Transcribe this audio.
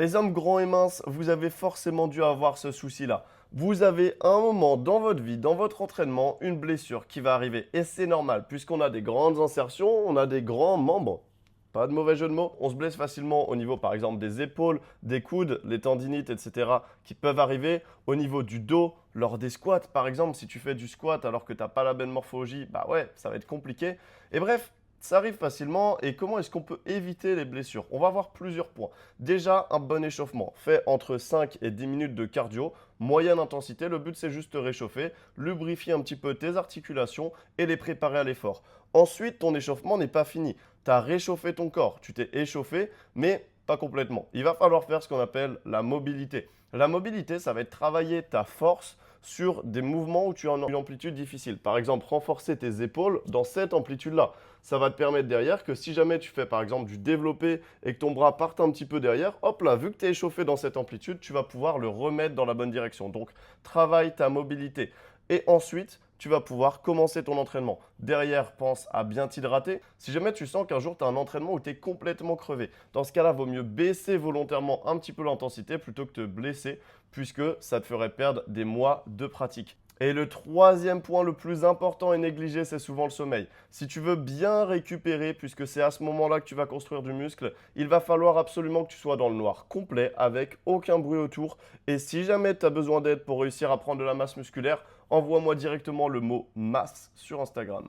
Les hommes grands et minces, vous avez forcément dû avoir ce souci-là. Vous avez un moment dans votre vie, dans votre entraînement, une blessure qui va arriver. Et c'est normal, puisqu'on a des grandes insertions, on a des grands membres. Pas de mauvais jeu de mots. On se blesse facilement au niveau, par exemple, des épaules, des coudes, les tendinites, etc., qui peuvent arriver. Au niveau du dos, lors des squats, par exemple, si tu fais du squat alors que tu n'as pas la bonne morphologie, bah ouais, ça va être compliqué. Et bref, ça arrive facilement. Et comment est-ce qu'on peut éviter les blessures? On va voir plusieurs points. Déjà, un bon échauffement. Fais entre 5 et 10 minutes de cardio, moyenne intensité. Le but, c'est juste te réchauffer, lubrifier un petit peu tes articulations et les préparer à l'effort. Ensuite, ton échauffement n'est pas fini. Tu as réchauffé ton corps, tu t'es échauffé, mais pas complètement. Il va falloir faire ce qu'on appelle la mobilité. La mobilité, ça va être travailler ta force sur des mouvements où tu as une amplitude difficile. Par exemple, renforcer tes épaules dans cette amplitude-là. Ça va te permettre derrière que si jamais tu fais par exemple du développé et que ton bras parte un petit peu derrière, hop là, vu que tu es échauffé dans cette amplitude, tu vas pouvoir le remettre dans la bonne direction. Donc, travaille ta mobilité. Et ensuite, tu vas pouvoir commencer ton entraînement. Derrière, pense à bien t'hydrater. Si jamais tu sens qu'un jour tu as un entraînement où tu es complètement crevé, dans ce cas-là, vaut mieux baisser volontairement un petit peu l'intensité plutôt que te blesser, puisque ça te ferait perdre des mois de pratique. Et le troisième point le plus important et négligé, c'est souvent le sommeil. Si tu veux bien récupérer, puisque c'est à ce moment-là que tu vas construire du muscle, il va falloir absolument que tu sois dans le noir complet, avec aucun bruit autour. Et si jamais tu as besoin d'aide pour réussir à prendre de la masse musculaire, envoie-moi directement le mot masse sur Instagram.